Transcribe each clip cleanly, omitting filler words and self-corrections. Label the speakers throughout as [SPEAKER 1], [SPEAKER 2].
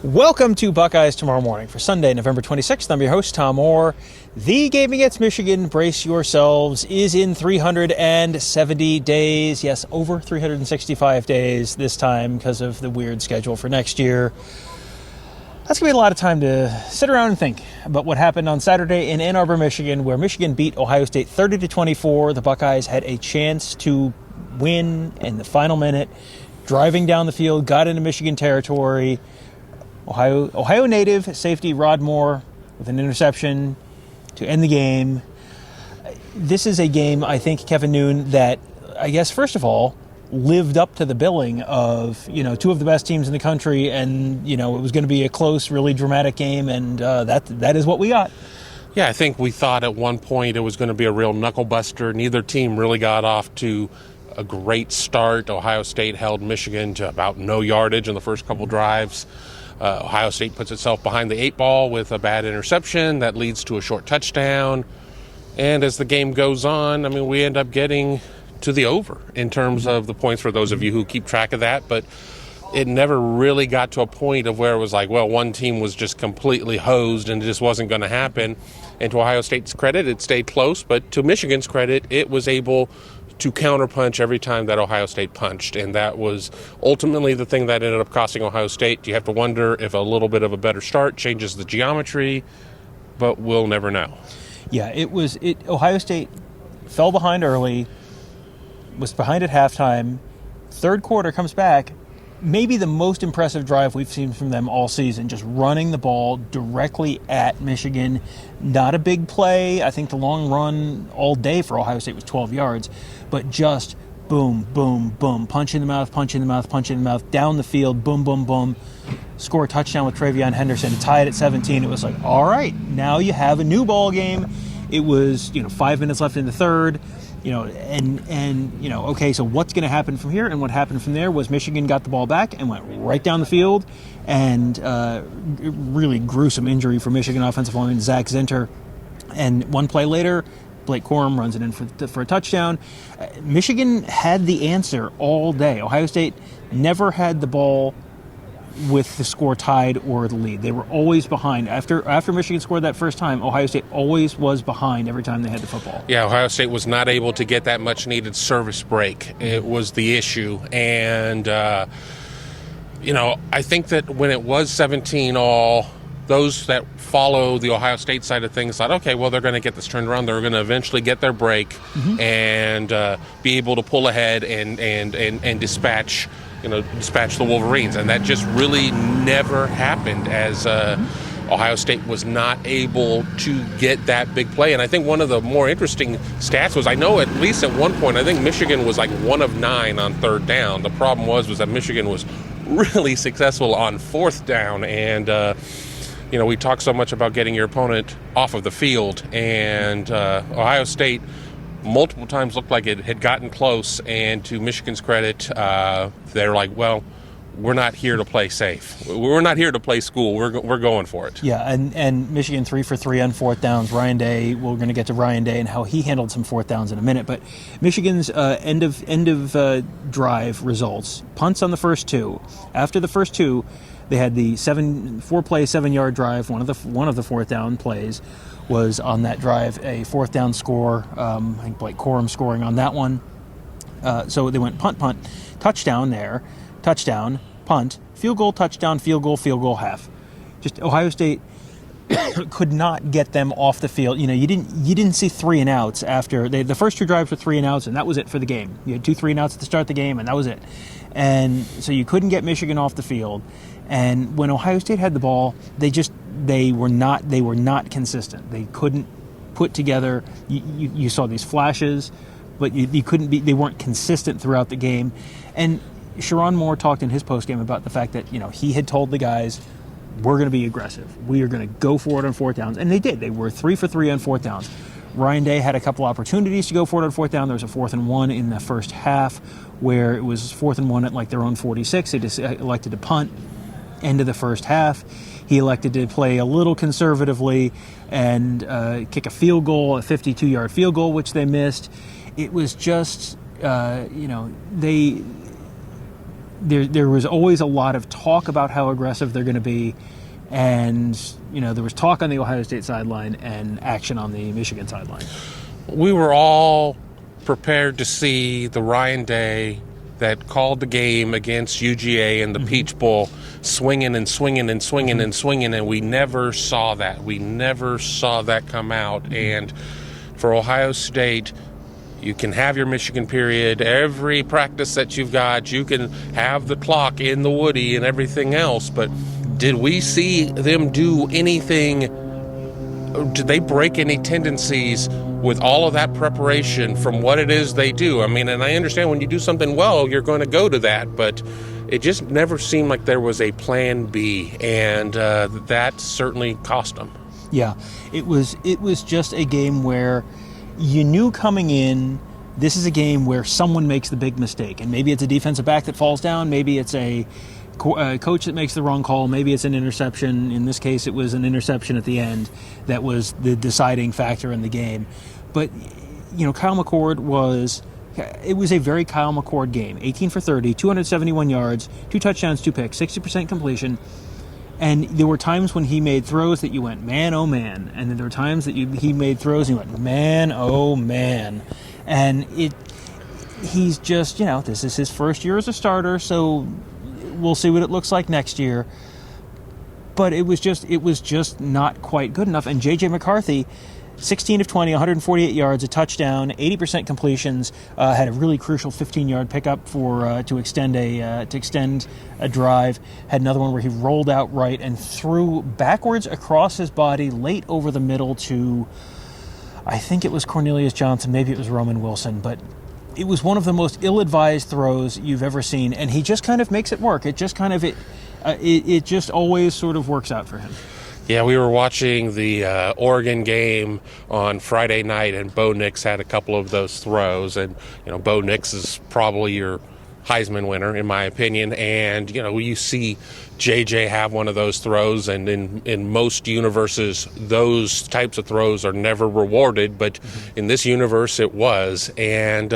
[SPEAKER 1] Welcome to Buckeyes Tomorrow Morning for Sunday, November 26th. I'm your host, Tom Orr. The game against Michigan, brace yourselves, is in 370 days. Yes, over 365 days this time because of the weird schedule for next year. That's going to be a lot of time to sit around and think about what happened on Saturday in Ann Arbor, Michigan, where Michigan beat Ohio State 30-24. The Buckeyes had a chance to win in the final minute, driving down the field, got into Michigan territory. Ohio native safety Rod Moore with an interception to end the game. This is a game, I think, Kevin Noon, that I guess, first of all, lived up to the billing of, two of the best teams in the country, and, it was going to be a close, really dramatic game, and that is what we got.
[SPEAKER 2] Yeah, I think we thought at one point it was going to be a real knuckle-buster. Neither team really got off to a great start. Ohio State held Michigan to about no yardage in the first couple drives. Ohio State puts itself behind the eight ball with a bad interception that leads to a short touchdown. And as the game goes on, we end up getting to the over in terms of the points for those of you who keep track of that. But it never really got to a point of where it was like, well, one team was just completely hosed and it just wasn't going to happen. And to Ohio State's credit, it stayed close. But to Michigan's credit, it was able to counterpunch every time that Ohio State punched. And that was ultimately the thing that ended up costing Ohio State. You have to wonder if a little bit of a better start changes the geometry, but we'll never know.
[SPEAKER 1] Yeah, Ohio State fell behind early, was behind at halftime. Third quarter comes back. Maybe the most impressive drive we've seen from them all season, just running the ball directly at Michigan. Not a big play. I think the long run all day for Ohio State was 12 yards, but just boom, boom, boom, punch in the mouth, punch in the mouth, punch in the mouth, down the field, boom, boom, boom. Score a touchdown with Travion Henderson, tie it at 17. It was like, all right, now you have a new ball game. It was, 5 minutes left in the third. Okay, so what's going to happen from here? And what happened from there was Michigan got the ball back and went right down the field, and really gruesome injury for Michigan offensive lineman Zach Zinter. And one play later, Blake Corum runs it in for a touchdown. Michigan had the answer all day. Ohio State never had the ball with the score tied or the lead. They were always behind. After Michigan scored that first time, Ohio State always was behind every time they had the football.
[SPEAKER 2] Yeah, Ohio State was not able to get that much needed service break. It was the issue. And, I think that when it was 17-all, those that follow the Ohio State side of things thought, okay, well, they're going to get this turned around. They're going to eventually get their break and be able to pull ahead and dispatch the Wolverines. And that just really never happened, as Ohio State was not able to get that big play. And I think one of the more interesting stats was, I know at least at one point, I think Michigan was like 1 of 9 on third down. The problem was that Michigan was really successful on fourth down. And, we talk so much about getting your opponent off of the field. And Ohio State multiple times looked like it had gotten close, and to Michigan's credit, they're like, well, we're not here to play safe. We're not here to play school. We're going for it.
[SPEAKER 1] Yeah, and Michigan 3 for 3 on fourth downs. Ryan Day, we're going to get to Ryan Day and how he handled some fourth downs in a minute. But Michigan's end of drive results: punts on the first two. After the first two, they had the 4-play 7-yard drive. One of the fourth down plays was on that drive a fourth down score. I think Blake Corum scoring on that one. So they went punt, touchdown there, touchdown, punt, field goal, touchdown, field goal, half. Just Ohio State could not get them off the field. You didn't see 3 and outs after the first 2 drives were 3 and outs, and that was it for the game. You had 2 3 and outs at the start of the game, and that was it. And so you couldn't get Michigan off the field. And when Ohio State had the ball, they were not consistent. They couldn't put together. You saw these flashes, but you couldn't be. They weren't consistent throughout the game. And Sherrone Moore talked in his postgame about the fact that he had told the guys, we're going to be aggressive. We are going to go for it on fourth downs, and they did. They were 3 for 3 on fourth downs. Ryan Day had a couple opportunities to go for it on fourth down. There was a 4th and 1 in the first half where it was 4th and 1 at like their own 46. They just elected to punt. End of the first half, he elected to play a little conservatively and kick a field goal, a 52-yard field goal, which they missed. It was just, there was always a lot of talk about how aggressive they're going to be, and there was talk on the Ohio State sideline and action on the Michigan sideline.
[SPEAKER 2] We were all prepared to see the Ryan Day that called the game against UGA in the Peach Bowl swinging and swinging and swinging and swinging, and we never saw that. We never saw that come out. And for Ohio State, you can have your Michigan period, every practice that you've got, you can have the clock in the Woody and everything else, but did we see them do anything? Did they break any tendencies with all of that preparation from what it is they do? I mean, and I understand when you do something well, you're going to go to that, but it just never seemed like there was a plan B, and that certainly cost them.
[SPEAKER 1] Yeah, it was just a game where you knew coming in, this is a game where someone makes the big mistake, and maybe it's a defensive back that falls down, maybe it's a coach that makes the wrong call, maybe it's an interception. In this case, it was an interception at the end that was the deciding factor in the game. But Kyle McCord was a very Kyle McCord game. 18 for 30, 271 yards, 2 touchdowns, 2 picks, 60% completion. And there were times when he made throws that you went, man, oh man. And then there were times that he made throws and you went, man, oh man. And he's just, this is his first year as a starter, so we'll see what it looks like next year. But it was just not quite good enough. And J.J. McCarthy, 16 of 20, 148 yards, a touchdown, 80% completions, had a really crucial 15-yard pickup to extend a drive. Had another one where he rolled out right and threw backwards across his body late over the middle to, I think it was Cornelius Johnson, maybe it was Roman Wilson, but it was one of the most ill-advised throws you've ever seen, and he just kind of makes it work. It just always sort of works out for him.
[SPEAKER 2] Yeah, we were watching the Oregon game on Friday night, and Bo Nix had a couple of those throws. And, Bo Nix is probably your Heisman winner, in my opinion. And, you see JJ have one of those throws, and in most universes, those types of throws are never rewarded. But in this universe, it was. And,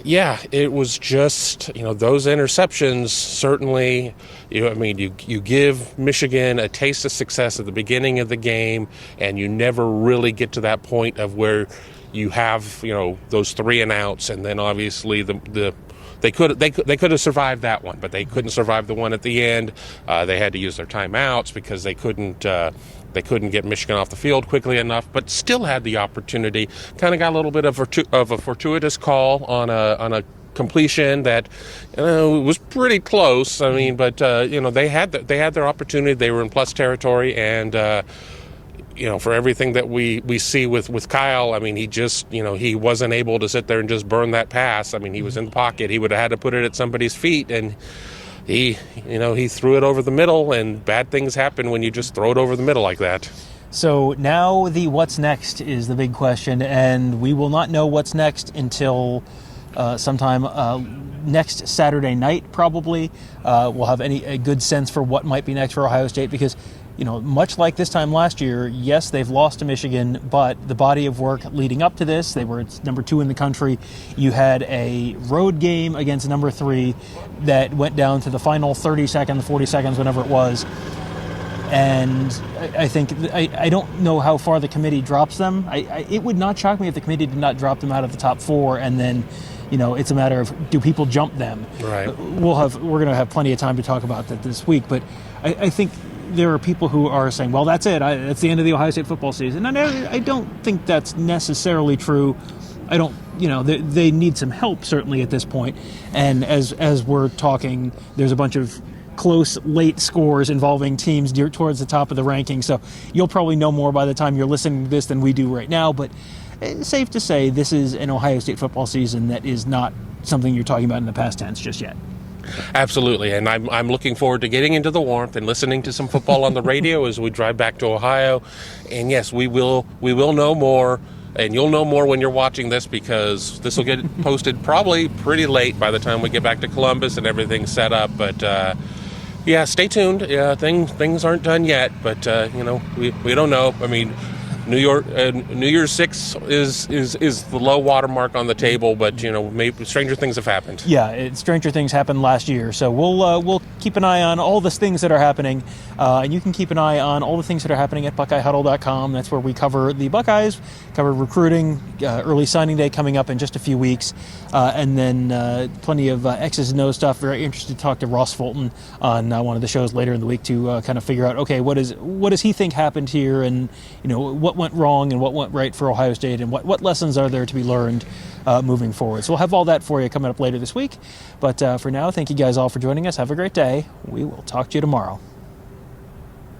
[SPEAKER 2] yeah, it was just, those interceptions certainly, you give Michigan a taste of success at the beginning of the game, and you never really get to that point of where you have, those 3 and outs, and then obviously they could have survived that one, but they couldn't survive the one at the end. They had to use their timeouts because they couldn't get Michigan off the field quickly enough, but still had the opportunity. Kind of got a little bit of a fortuitous call on a completion that was pretty close. I mean, but they had their opportunity. They were in plus territory, and for everything that we see with Kyle, I mean, he just he wasn't able to sit there and just burn that pass. I mean, he was in the pocket. He would have had to put it at somebody's feet, and he threw it over the middle, and bad things happen when you just throw it over the middle like that.
[SPEAKER 1] So now the what's next is the big question, and we will not know what's next until sometime next Saturday night, probably. We'll have a good sense for what might be next for Ohio State, because much like this time last year, yes, they've lost to Michigan, but the body of work leading up to this, they were number 2 in the country. You had a road game against number 3 that went down to the final 30 seconds, 40 seconds, whatever it was. And I think, I don't know how far the committee drops them. It would not shock me if the committee did not drop them out of the top 4, and then it's a matter of, do people jump them?
[SPEAKER 2] Right.
[SPEAKER 1] We're going to have plenty of time to talk about that this week, but I think there are people who are saying, well, that's it. That's the end of the Ohio State football season. And I don't think that's necessarily true. I don't, they need some help, certainly, at this point. And as we're talking, there's a bunch of close late scores involving teams towards the top of the ranking. So you'll probably know more by the time you're listening to this than we do right now. But it's safe to say this is an Ohio State football season that is not something you're talking about in the past tense just yet.
[SPEAKER 2] Absolutely, and I'm looking forward to getting into the warmth and listening to some football on the radio as we drive back to Ohio. And yes, we will know more, and you'll know more when you're watching this, because this will get posted probably pretty late by the time we get back to Columbus and everything's set up. But yeah, stay tuned. Yeah, things aren't done yet, but we don't know. I mean, New Year's 6 is the low water mark on the table, but maybe stranger things have happened.
[SPEAKER 1] Yeah, stranger things happened last year, so we'll keep an eye on all the things that are happening, and you can keep an eye on all the things that are happening at BuckeyeHuddle.com. That's where we cover the Buckeyes, cover recruiting, early signing day coming up in just a few weeks, and then plenty of X's and O's stuff. Very interested to talk to Ross Fulton on one of the shows later in the week to kind of figure out, okay, what does he think happened here, and what went wrong and what went right for Ohio State, and what lessons are there to be learned moving forward. So we'll have all that for you coming up later this week. But for now, thank you guys all for joining us. Have a great day. We will talk to you tomorrow.